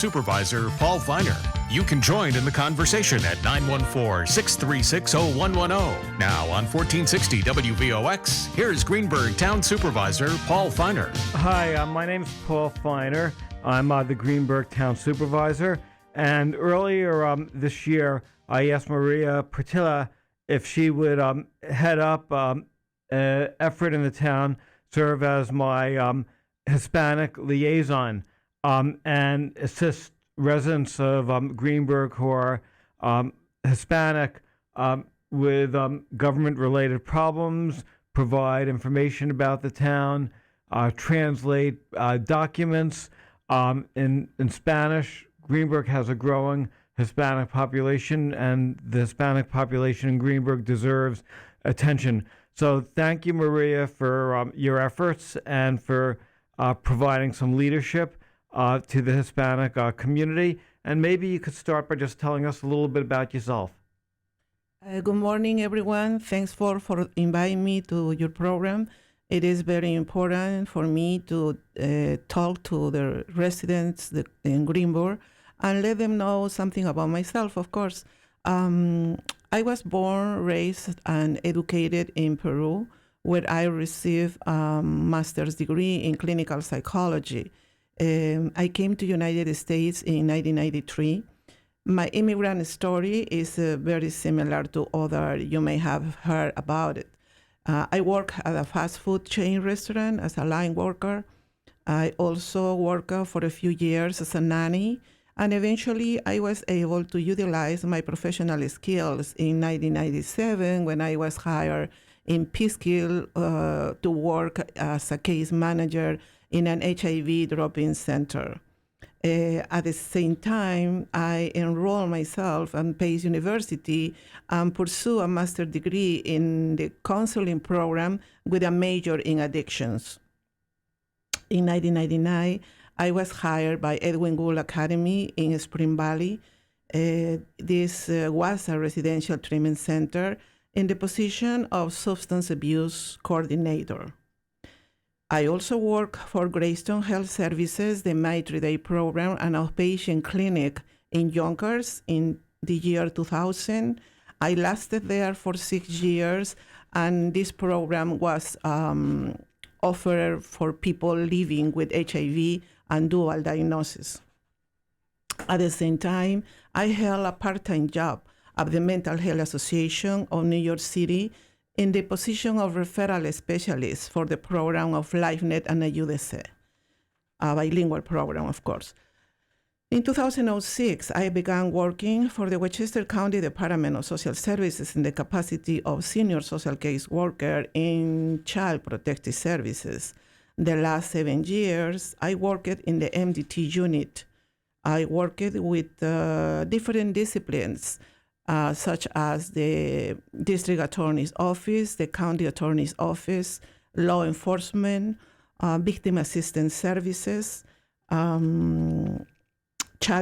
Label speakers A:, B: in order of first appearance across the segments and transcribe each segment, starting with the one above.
A: Supervisor Paul Feiner. You can join in the conversation at 914-636-0110. Now on 1460 WVOX, here's Greenburgh Town Supervisor Paul Feiner.
B: Hi, my name's Paul Feiner. I'm the Greenburgh Town Supervisor. And earlier this year, I asked Maria Portilla if she would head up an effort in the town, serve as my Hispanic liaison, and assist residents of Greenberg who are Hispanic with government-related problems, provide information about the town, translate documents in Spanish. Greenberg has a growing Hispanic population, and the Hispanic population in Greenberg deserves attention. So thank you, Maria, for your efforts and for providing some leadership to the Hispanic community. And maybe you could start by just telling us a little bit about yourself.
C: Good morning, everyone. Thanks for inviting me to your program. It is very important for me to talk to the residents in Greenburgh and let them know something about myself, of course. I was born, raised, and educated in Peru, where I received a master's degree in clinical psychology. I came to United States in 1993. My immigrant story is very similar to other you may have heard about it. I work at a fast food chain restaurant as a line worker. I also worked for a few years as a nanny, and eventually I was able to utilize my professional skills in 1997 when I was hired in Peekskill to work as a case manager in an HIV drop-in center. At the same time, I enrolled myself at Pace University and pursue a master's degree in the counseling program with a major in addictions. In 1999, I was hired by Edwin Gould Academy in Spring Valley. This was a residential treatment center in the position of substance abuse coordinator. I also work for Greystone Health Services, the My 3-Day program, an outpatient clinic in Yonkers in the year 2000. I lasted there for 6 years, and this program was offered for people living with HIV and dual diagnosis. At the same time, I held a part-time job at the Mental Health Association of New York City in the position of referral specialist for the program of LifeNet and AYUDC, a bilingual program, of course. In 2006, I began working for the Westchester County Department of Social Services in the capacity of senior social case worker in Child Protective Services. The last 7 years, I worked in the MDT unit. I worked with different disciplines, such as the district attorney's office, the county attorney's office, law enforcement, victim assistance services, child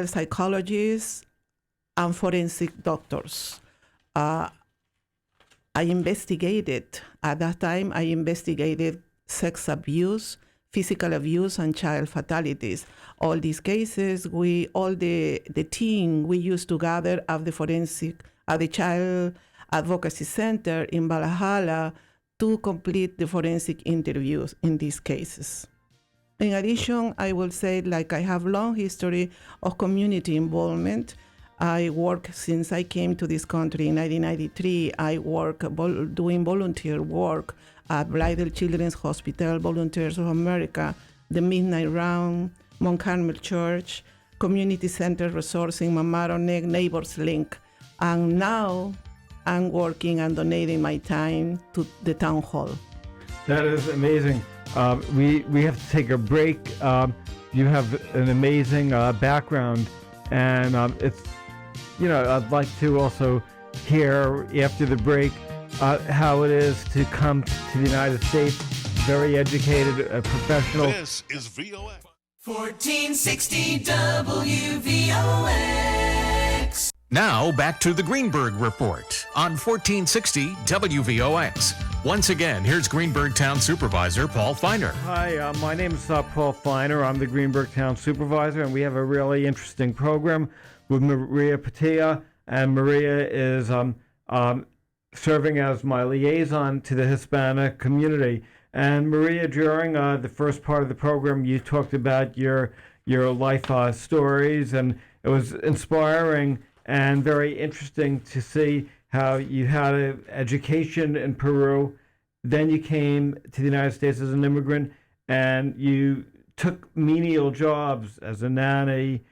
C: psychologists, and forensic doctors. At that time, I investigated sex abuse, physical abuse, and child fatalities. All these cases, the team, we used to gather at the Child Advocacy Center in Valhalla to complete the forensic interviews in these cases. In addition, I will say, I have long history of community involvement. I work since I came to this country in 1993. I work doing volunteer work at Blythe Children's Hospital, Volunteers of America, the Midnight Round, Mount Carmel Church, Community Center Resourcing, Mamaro Neck, Neighbors Link. And now I'm working and donating my time to the town hall.
B: That is amazing. We have to take a break. You have an amazing background, and it's, I'd like to also hear after the break how it is to come to the United States, very educated, professional.
A: This is VOX.
D: 1460 WVOX.
A: Now, back to the Greenberg Report on 1460 WVOX. Once again, here's Greenberg Town Supervisor Paul Feiner.
B: Hi, my name is Paul Feiner. I'm the Greenberg Town Supervisor, and we have a really interesting program with Maria Portilla, and Maria is serving as my liaison to the Hispanic community. And Maria, during the first part of the program, you talked about your life stories, and it was inspiring and very interesting to see how you had an education in Peru, then you came to the United States as an immigrant, and you took menial jobs as a nanny,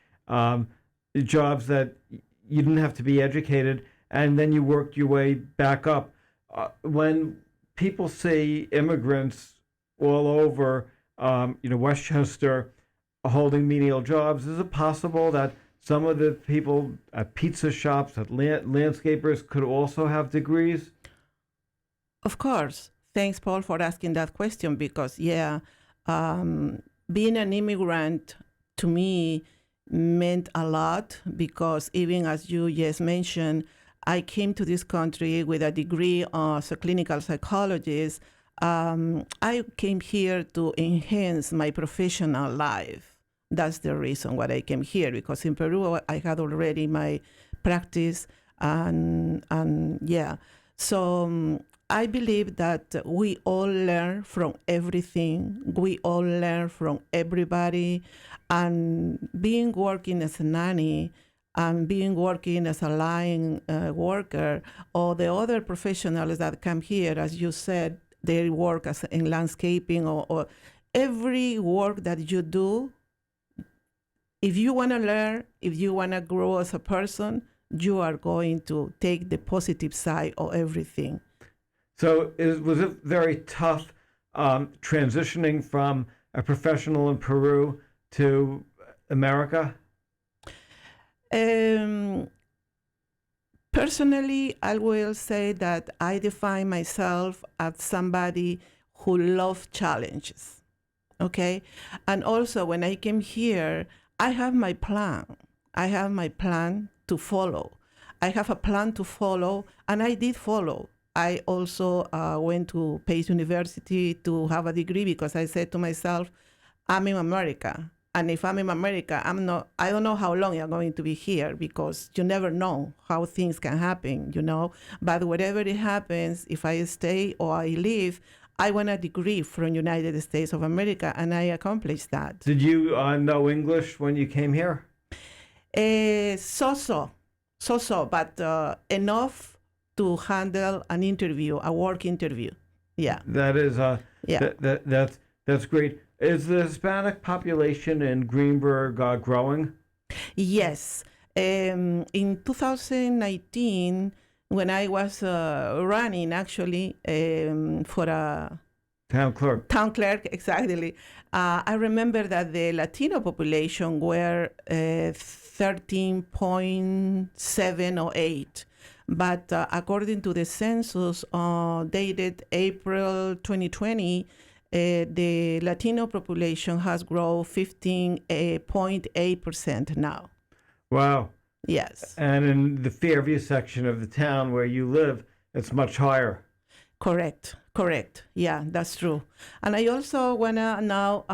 B: jobs that you didn't have to be educated, and then you worked your way back up. When people see immigrants all over, Westchester holding menial jobs, is it possible that some of the people at pizza shops, at landscapers, could also have degrees?
C: Of course. Thanks, Paul, for asking that question because, being an immigrant to me meant a lot because even as you just mentioned, I came to this country with a degree as a clinical psychologist. I came here to enhance my professional life. That's the reason why I came here, because in Peru I had already my practice, and So I believe that we all learn from everything. We all learn from everybody, and being working as a nanny and being working as a line worker, or the other professionals that come here, as you said, they work as in landscaping or every work that you do. If you want to learn, if you want to grow as a person, you are going to take the positive side of everything.
B: So was it very tough transitioning from a professional in Peru to America?
C: Personally, I will say that I define myself as somebody who loves challenges, okay? And also when I came here, I have my plan. I have my plan to follow. I have a plan to follow, and I did follow. I also went to Pace University to have a degree because I said to myself, I'm in America. And if I'm in America, I don't know how long I'm going to be here because you never know how things can happen, But whatever it happens, if I stay or I leave, I want a degree from United States of America, and I accomplished that.
B: Did you know English when you came here?
C: So, but enough to handle an interview, a work interview. Yeah.
B: That is, that's great. Is the Hispanic population in Greenberg growing?
C: Yes. In 2019, when I was running actually for a
B: town clerk,
C: exactly, I remember that the Latino population were 13.7 or 8. But according to the census dated April 2020, the Latino population has grown 15.8% now.
B: Wow.
C: Yes.
B: And in the Fairview section of the town where you live, it's much higher.
C: Correct. Yeah, that's true. And I also want to now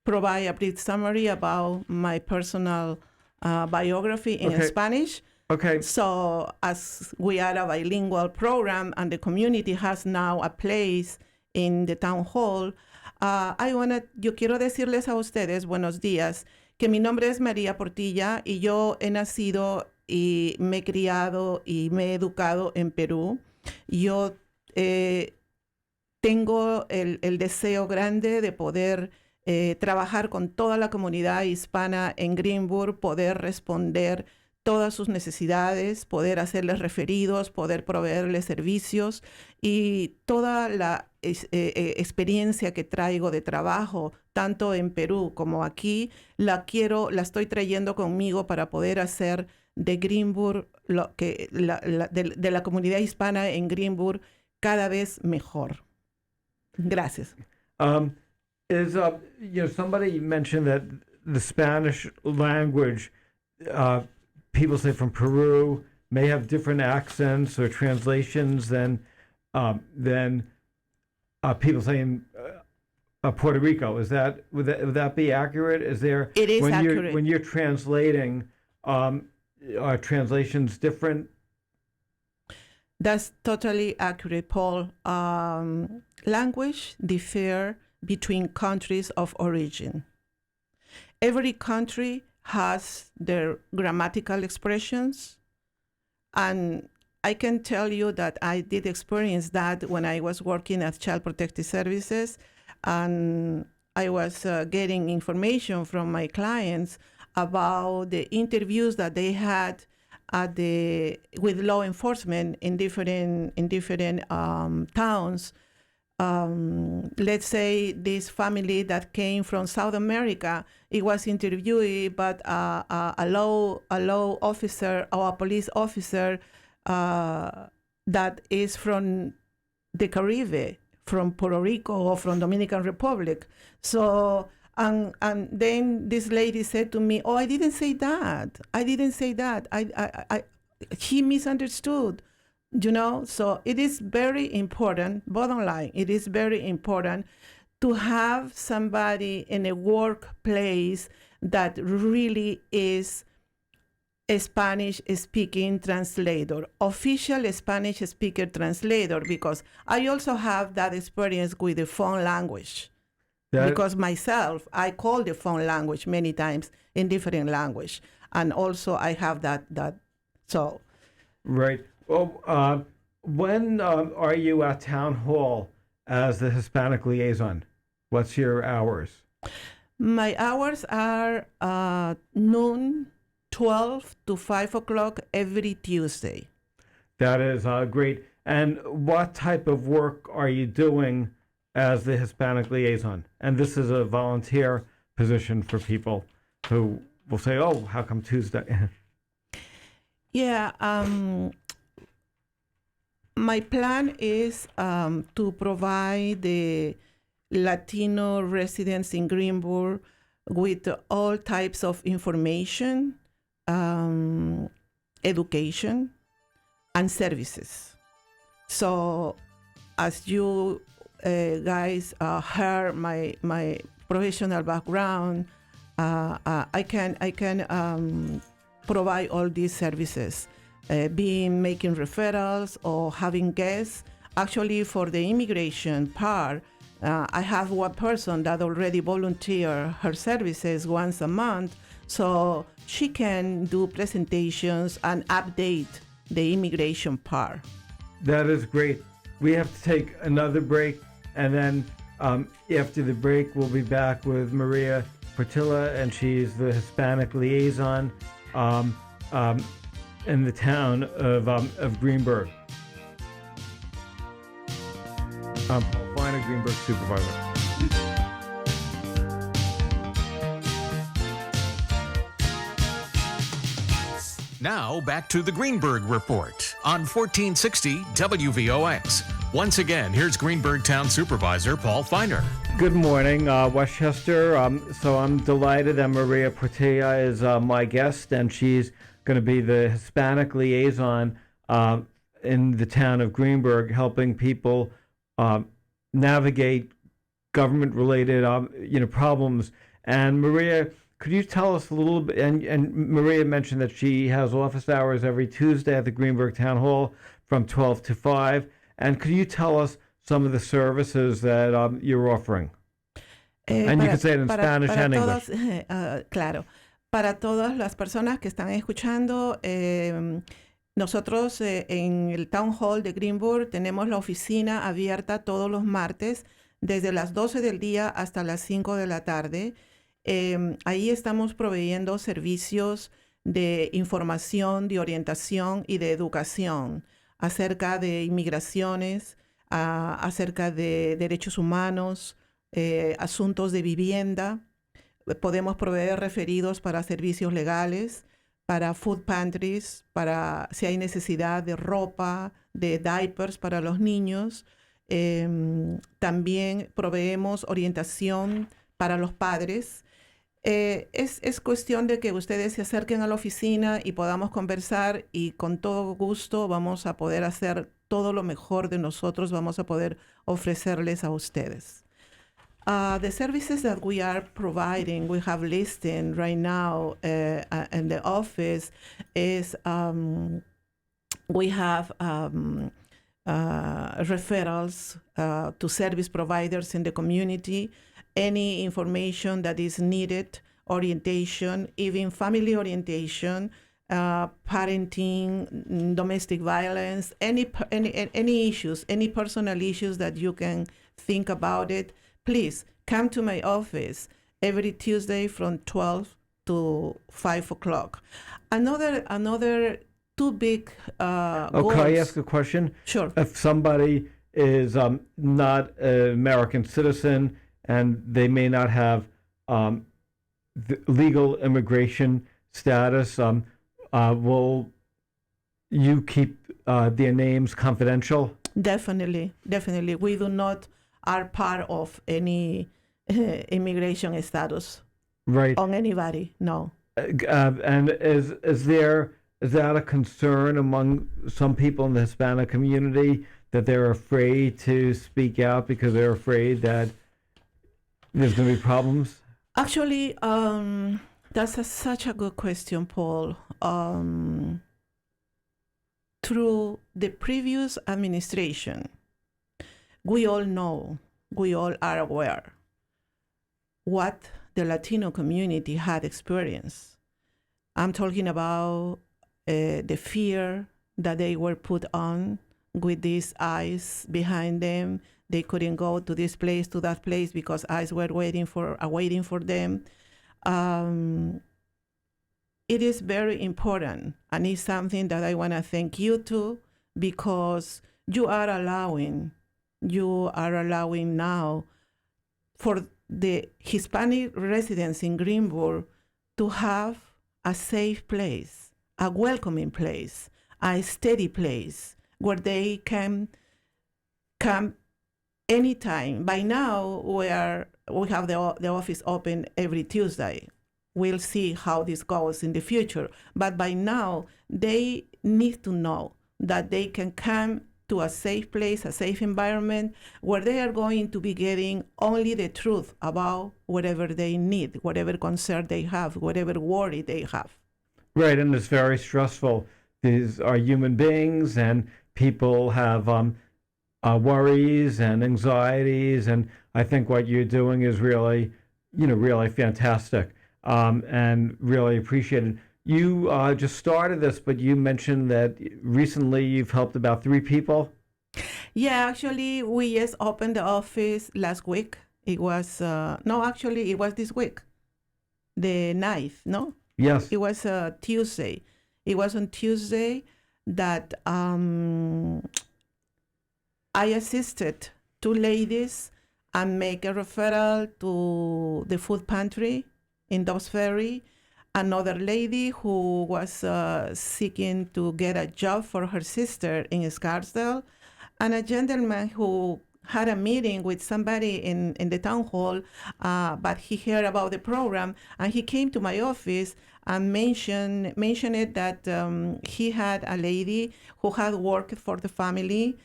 C: provide a brief summary about my personal biography in Spanish.
B: Okay.
C: So as we are a bilingual program and the community has now a place in the town hall, yo quiero decirles a ustedes, buenos días, que mi nombre es María Portilla y yo he nacido y me he criado y me he educado en Perú. Yo tengo el deseo grande de poder trabajar con toda la comunidad hispana en Greenburgh, poder responder todas sus necesidades, poder hacerles referidos, poder proveerles servicios y toda la experiencia que traigo de trabajo, tanto en Perú como aquí, la estoy trayendo conmigo para poder hacer de Greenburgh, de la comunidad hispana en Greenburgh, cada vez mejor. Gracias.
B: Somebody mentioned that the Spanish language people say from Peru may have different accents or translations than people saying Puerto Rico. Would that be accurate? Is there?
C: It is accurate.
B: When you're translating, are translations different?
C: That's totally accurate, Paul. Language differ between countries of origin. Every country has their grammatical expressions, and I can tell you that I did experience that when I was working at Child Protective Services, and I was getting information from my clients about the interviews that they had with law enforcement in different towns. Let's say this family that came from South America, it was interviewed, but a law officer or a police officer that is from the Caribbean, from Puerto Rico or from Dominican Republic. So, and then this lady said to me, "Oh, I didn't say that. He misunderstood." So it is very important, bottom line, it is very important to have somebody in a workplace that really is a Spanish-speaking translator, official Spanish-speaker translator, because I also have that experience with the phone language. Because myself, I call the phone language many times in different language. And also I have that. So.
B: Right. Well, when are you at Town Hall as the Hispanic liaison? What's your hours?
C: My hours are noon, 12 to 5 o'clock every Tuesday.
B: That is great. And what type of work are you doing as the Hispanic liaison? And this is a volunteer position for people who will say, "Oh, how come Tuesday?"
C: Yeah. My plan is to provide the Latino residents in Greenburgh with all types of information, education, and services. So, as you guys heard my professional background, I can provide all these services. Making referrals or having guests. Actually, for the immigration part, I have one person that already volunteered her services once a month, so she can do presentations and update the immigration part.
B: That is great. We have to take another break, and then after the break, we'll be back with Maria Portilla, and she's the Hispanic liaison in the town of Greenberg. Paul Feiner, Greenberg supervisor.
A: Now back to the Greenberg Report on 1460 WVOX. Once again, here's Greenberg Town Supervisor Paul Feiner.
B: Good morning, Westchester. So I'm delighted that Maria Portilla is my guest, and she's going to be the Hispanic liaison in the town of Greenberg, helping people navigate government-related problems. And Maria, could you tell us a little bit? And Maria mentioned that she has office hours every Tuesday at the Greenberg Town Hall from 12 to 5. And could you tell us some of the services that you're offering? And you can say it in Spanish and English.
C: Claro. Para todas las personas que están escuchando, nosotros en el Town Hall de Greenburgh tenemos la oficina abierta todos los martes desde las 12 del día hasta las 5 de la tarde. Ahí estamos proveyendo servicios de información, de orientación y de educación acerca de inmigraciones, acerca de derechos humanos, asuntos de vivienda. Podemos proveer referidos para servicios legales, para food pantries, para si hay necesidad de ropa, de diapers para los niños. También proveemos orientación para los padres. Es cuestión de que ustedes se acerquen a la oficina y podamos conversar y con todo gusto vamos a poder hacer todo lo mejor de nosotros, vamos a poder ofrecerles a ustedes. The services that we are providing, we have listed right now in the office is we have referrals to service providers in the community, any information that is needed, orientation, even family orientation, parenting, domestic violence, any issues, any personal issues that you can think about it. Please come to my office every Tuesday from 12 to 5 o'clock. Another two big goals.
B: Can I ask a question?
C: Sure.
B: If somebody is not an American citizen and they may not have the legal immigration status, will you keep their names confidential?
C: Definitely. We do not are part of any immigration status.
B: Right.
C: On anybody, no.
B: And is that a concern among some people in the Hispanic community that they're afraid to speak out because they're afraid that there's going to be problems?
C: Actually, that's such a good question, Paul. Through the previous administration, we all know, we all are aware what the Latino community had experienced. I'm talking about the fear that they were put on with these eyes behind them. They couldn't go to this place, to that place, because eyes were waiting for them. It is very important, and it's something that I want to thank you to, because you are allowing now for the Hispanic residents in Greenburgh to have a safe place, a welcoming place, a steady place where they can come anytime. By now, we have the office open every Tuesday. We'll see how this goes in the future. But by now, they need to know that they can come to a safe place, a safe environment, where they are going to be getting only the truth about whatever they need, whatever concern they have, whatever worry they have.
B: Right, and it's very stressful. These are human beings, and people have worries and anxieties, and I think what you're doing is really fantastic, and really appreciated. You just started this, but you mentioned that recently you've helped about 3 people.
C: Yeah, actually, we just opened the office last week. It was, it was this week, the 9th, no?
B: Yes.
C: It was Tuesday. It was on Tuesday that I assisted 2 ladies and make a referral to the food pantry in Dobbs Ferry. Another lady who was seeking to get a job for her sister in Scarsdale, and a gentleman who had a meeting with somebody in the town hall, but he heard about the program, and he came to my office and mentioned it that he had a lady who had worked for the family.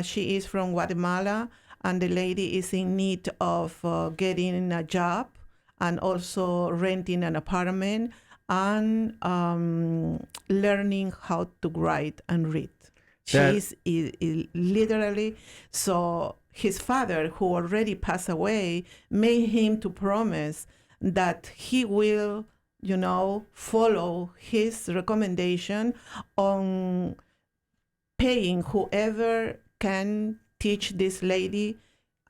C: She is from Guatemala, and the lady is in need of getting a job and also renting an apartment and learning how to write and read. She's literally, so his father, who already passed away, made him to promise that he will, follow his recommendation on paying whoever can teach this lady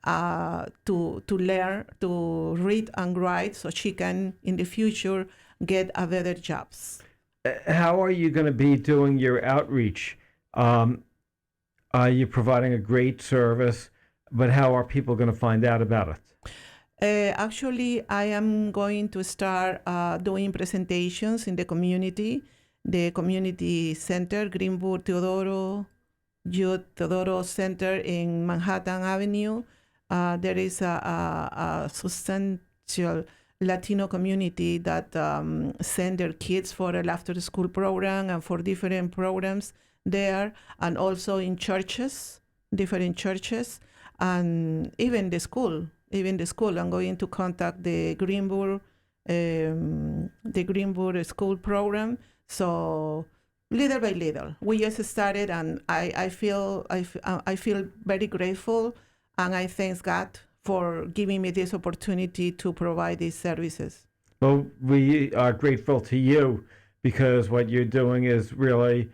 C: to learn to read and write, so she can in the future get a better jobs.
B: How are you going to be doing your outreach? You're providing a great service, but how are people going to find out about it?
C: Actually, I am going to start doing presentations in the community center, Greenburgh Teodoro Center in Manhattan Avenue. There is a substantial Latino community that send their kids for an after-school program and for different programs there, and also in churches, different churches, and even the school. I'm going to contact the Greenburgh school program. So little by little, we just started, and I feel very grateful, and I thank God for giving me this opportunity to provide these services.
B: Well, we are grateful to you because what you're doing is really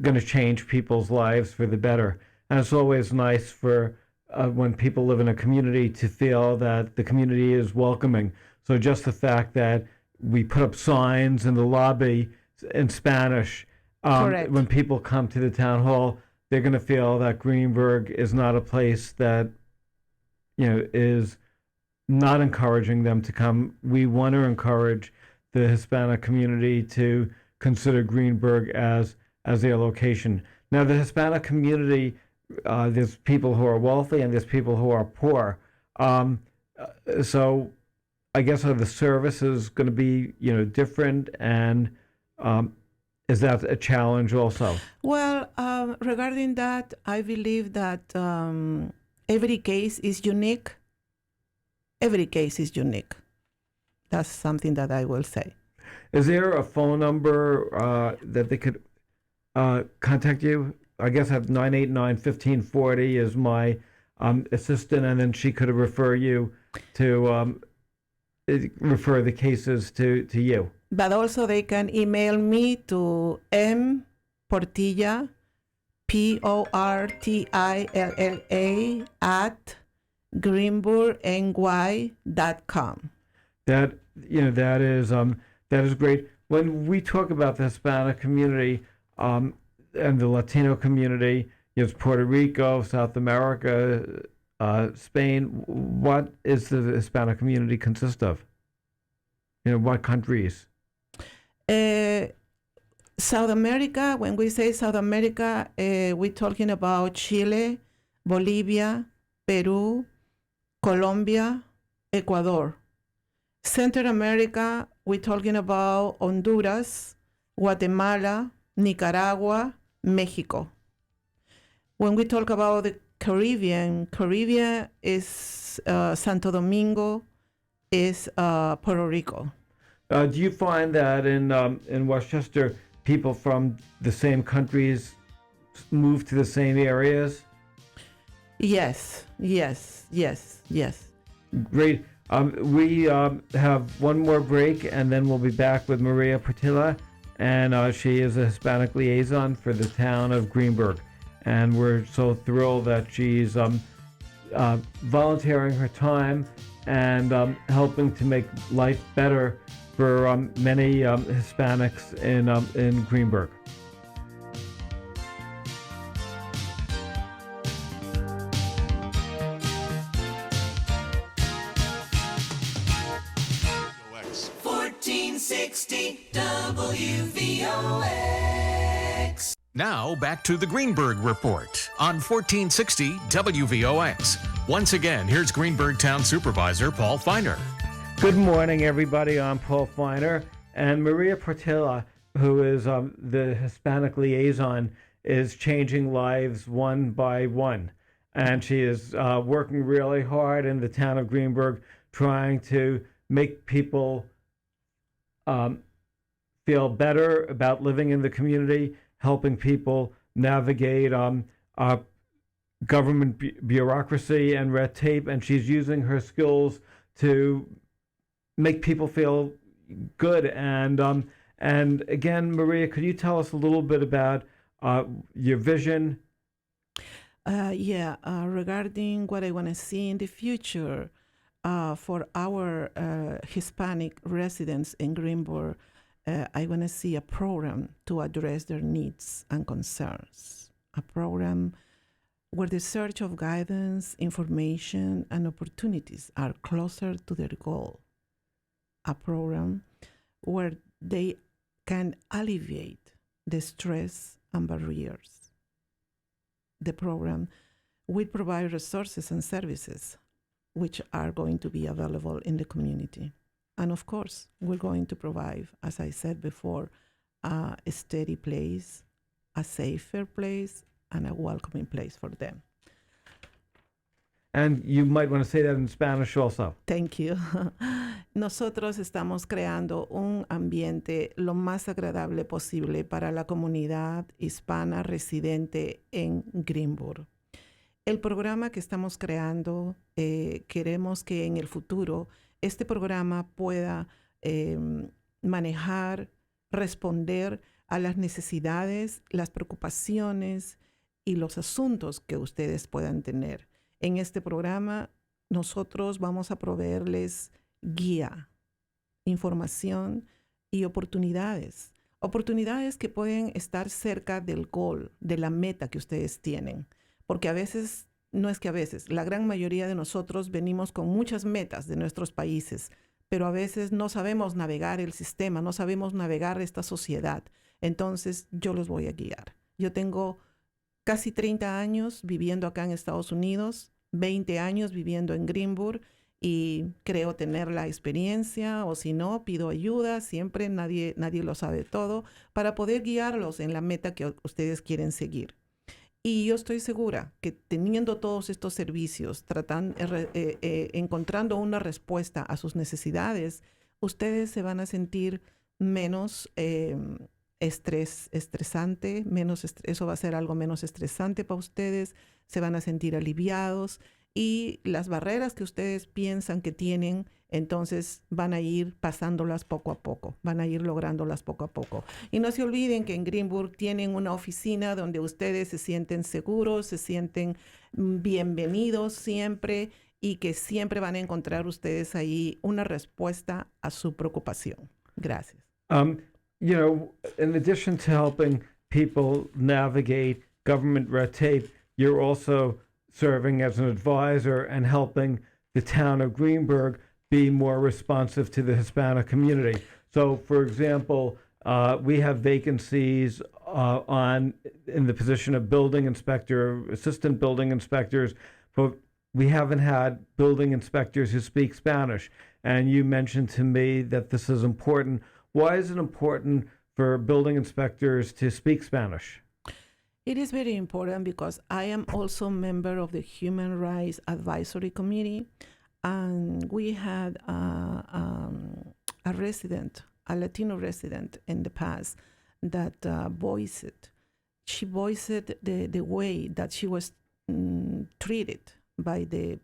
B: going to change people's lives for the better. And it's always nice for when people live in a community to feel that the community is welcoming. So just the fact that we put up signs in the lobby in Spanish, when people come to the town hall, they're going to feel that Greenberg is not a place that is not encouraging them to come. We want to encourage the Hispanic community to consider Greenberg as their location. Now, the Hispanic community, there's people who are wealthy and there's people who are poor. So I guess are the services going to be, different, and is that a challenge also?
C: Well, regarding that, I believe that every case is unique. Every case is unique. That's something that I will say.
B: Is there a phone number that they could contact you? I guess I have 989-1540 is my assistant, and then she could refer you to refer the cases to you.
C: But also they can email me to Portilla, Portilla at greenburghny.com.
B: That is great. When we talk about the Hispanic community and the Latino community, it's Puerto Rico, South America, Spain. What is the Hispanic community consist of? What countries?
C: South America. When we say South America, we're talking about Chile, Bolivia, Peru, Colombia, Ecuador. Central America, we're talking about Honduras, Guatemala, Nicaragua, Mexico. When we talk about the Caribbean is Santo Domingo, is Puerto Rico.
B: Do you find that in Westchester, people from the same countries move to the same areas?
C: Yes.
B: Great. We have one more break, and then we'll be back with Maria Portilla, and she is a Hispanic liaison for the town of Greenberg. And we're so thrilled that she's volunteering her time and helping to make life better for many Hispanics in Greenberg.
A: WVOX. Now back to the Greenberg Report on 1460 WVOX. Once again, here's Greenberg Town Supervisor Paul Feiner.
B: Good morning, everybody. I'm Paul Feiner, and Maria Portilla, who is the Hispanic liaison, is changing lives one by one. And she is working really hard in the town of Greenberg, trying to make people feel better about living in the community, helping people navigate government bureaucracy and red tape. And she's using her skills to make people feel good. And again, Maria, could you tell us a little bit about your vision?
C: Regarding what I want to see in the future for our Hispanic residents in Greenburgh, I want to see a program to address their needs and concerns. A program where the search of guidance, information, and opportunities are closer to their goal. A program where they can alleviate the stress and barriers. The program will provide resources and services which are going to be available in the community. And of course, we're going to provide, as I said before, a steady place, a safer place, and a welcoming place for them.
B: And you might want to say that in Spanish also.
C: Thank you. Nosotros estamos creando un ambiente lo más agradable posible para la comunidad hispana residente en Greenburgh. El programa que estamos creando, queremos que en el futuro este programa pueda manejar, responder a las necesidades, las preocupaciones y los asuntos que ustedes puedan tener. En este programa, nosotros vamos a proveerles guía, información y oportunidades. Oportunidades que pueden estar cerca del goal, de la meta que ustedes tienen. Porque a veces, no es que a veces, la gran mayoría de nosotros venimos con muchas metas de nuestros países, pero a veces no sabemos navegar el sistema, no sabemos navegar esta sociedad. Entonces, yo los voy a guiar. Yo tengo casi 30 años viviendo acá en Estados Unidos, 20 años viviendo en Greenburgh, y creo tener la experiencia, o si no, pido ayuda. Siempre nadie lo sabe todo, para poder guiarlos en la meta que ustedes quieren seguir. Y yo estoy segura que teniendo todos estos servicios, encontrando una respuesta a sus necesidades, ustedes se van a sentir menos estresante, eso va a ser algo menos estresante para ustedes, se van a sentir aliviados, y las barreras que ustedes piensan que tienen, entonces van a ir pasándolas poco a poco, van a ir lográndolas poco a poco. Y no se olviden que en Greenburgh tienen una oficina donde ustedes se sienten seguros, se sienten bienvenidos siempre, y que siempre van a encontrar ustedes ahí una respuesta a su preocupación. Gracias.
B: You know, in addition to helping people navigate government red tape, you're also serving as an advisor and helping the town of Greenberg be more responsive to the Hispanic community. So, for example, we have vacancies in the position of building inspector, assistant building inspectors, but we haven't had building inspectors who speak Spanish. And you mentioned to me that this is important. Why is it important for building inspectors to speak Spanish?
C: It is very important because I am also a member of the Human Rights Advisory Committee, and we had a resident, a Latino resident in the past that voiced the way that she was treated by the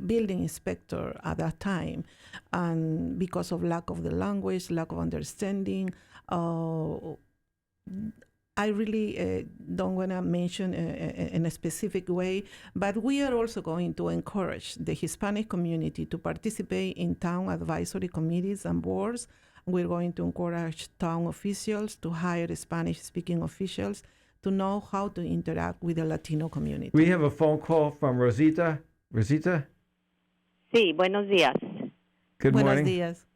C: building inspector at that time, and because of lack of the language, lack of understanding, I really don't want to mention in a specific way, but we are also going to encourage the Hispanic community to participate in town advisory committees and boards. We're going to encourage town officials to hire Spanish-speaking officials to know how to interact with the Latino community.
B: We have a phone call from Rosita. Rosita?
D: Sí, buenos días.
B: Good
C: Buenos
B: morning.
C: días.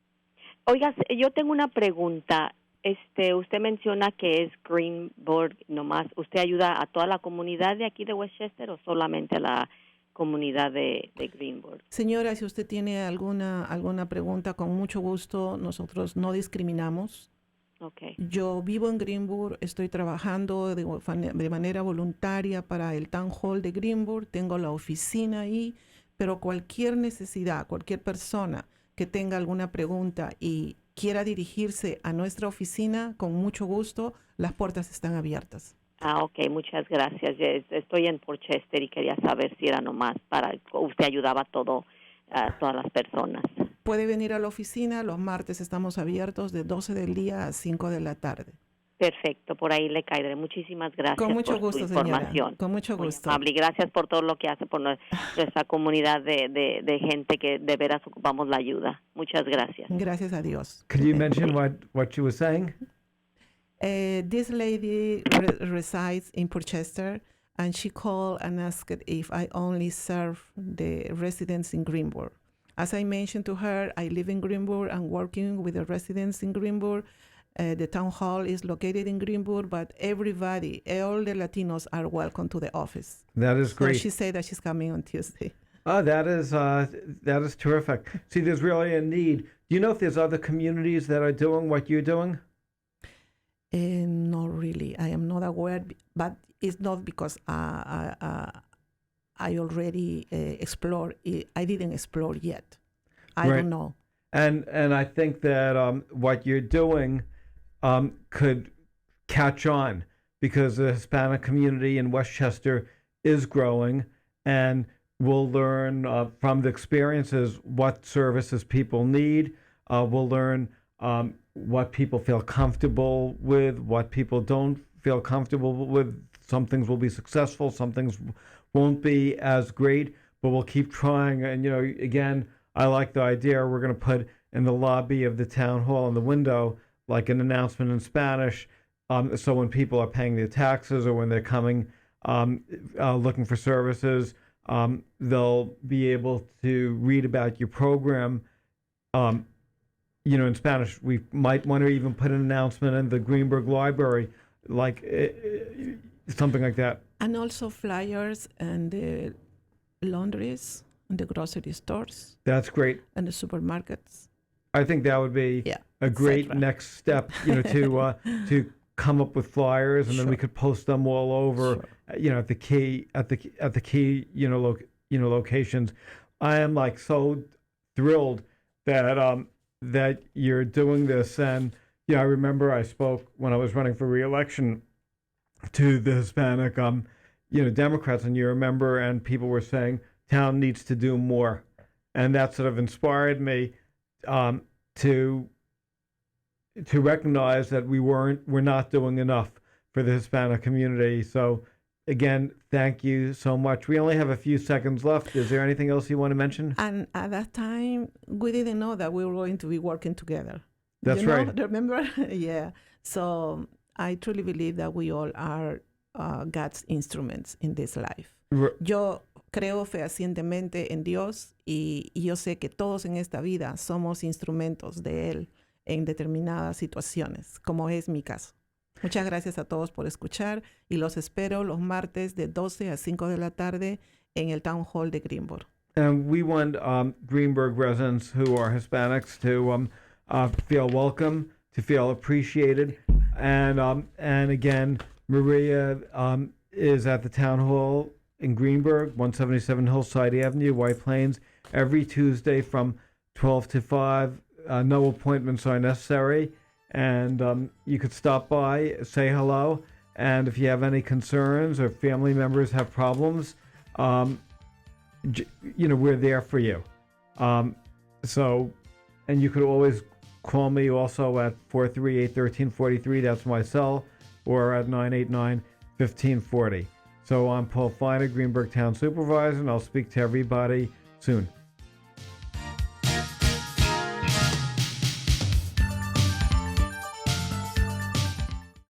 D: Oiga, yo tengo una pregunta. Usted menciona que es Greenburgh nomás. ¿Usted ayuda a toda la comunidad de aquí de Westchester o solamente a la comunidad de Greenburgh?
C: Señora, si usted tiene alguna pregunta, con mucho gusto, nosotros no discriminamos.
D: Okay.
C: Yo vivo en Greenburgh, estoy trabajando de manera voluntaria para el Town Hall de Greenburgh, tengo la oficina ahí, pero cualquier necesidad, cualquier persona que tenga alguna pregunta y quiera dirigirse a nuestra oficina, con mucho gusto, las puertas están abiertas.
D: Ok, muchas gracias. Estoy en Portchester y quería saber si era nomás usted ayudaba a todas las personas.
C: Puede venir a la oficina, los martes estamos abiertos de 12 del día a 5 de la tarde.
D: Perfecto, por ahí le caeré. Muchísimas gracias
C: Con mucho
D: por
C: gusto,
D: su información.
C: señora. Con mucho gusto.
D: Muy amable. Gracias por todo lo que hace por nuestra comunidad de gente que de veras ocupamos la ayuda. Muchas gracias.
C: Gracias a Dios.
B: Could you mention what you were saying?
C: This lady resides in Portchester, and she called and asked if I only serve the residents in Greenburgh. As I mentioned to her, I live in Greenburgh and working with the residents in Greenburgh. The town hall is located in Greenburgh, but everybody, all the Latinos are welcome to the office.
B: That is great.
C: So she said that she's coming on Tuesday.
B: Oh, that is terrific. See, there's really a need. Do you know if there's other communities that are doing what you're doing?
C: Not really. I am not aware, but it's not because I already explored. I didn't explore yet. I
B: Right.
C: don't know.
B: And I think that what you're doing could catch on because the Hispanic community in Westchester is growing, and we'll learn from the experiences what services people need. We'll learn what people feel comfortable with, what people don't feel comfortable with. Some things will be successful, some things won't be as great, but we'll keep trying. And, again, I like the idea we're going to put in the lobby of the town hall in the window, like an announcement in Spanish. So when people are paying their taxes or when they're coming looking for services, they'll be able to read about your program. In Spanish. We might want to even put an announcement in the Greenberg Library, like something like that.
C: And also flyers and the laundries and the grocery stores
B: That's great.
C: and the supermarkets.
B: I think that would be a great
C: cetera.
B: next step, to come up with flyers, and then we could post them all over, at the key locations. I am like so thrilled that that you're doing this, and I remember I spoke when I was running for re-election to the Hispanic Democrats, and you remember, and people were saying town needs to do more, and that sort of inspired me to recognize that we're not doing enough for the Hispanic community. So again, thank you so much. We only have a few seconds left. Is there anything else you want to mention?
C: And at that time, we didn't know that we were going to be working together.
B: That's right.
C: Remember? Yeah. So I truly believe that we all are God's instruments in this life. Yo creo fehacientemente en Dios y yo sé que todos en esta vida somos instrumentos de Él en determinadas situaciones, como es mi caso. Muchas gracias a todos por escuchar y los espero los martes de 12 a 5 de la tarde en el Town Hall de Greenburgh.
B: And we want Greenberg residents who are Hispanics to feel welcome, to feel appreciated. And again, Maria is at the Town Hall in Greenburgh, 177 Hillside Avenue, White Plains, every Tuesday from 12 to 5. No appointments are necessary. And you could stop by, say hello, and if you have any concerns or family members have problems, we're there for you. And you could always call me also at 438-1343, that's my cell, or at 989-1540. So I'm Paul Feiner, Greenberg Town Supervisor, and I'll speak to everybody soon.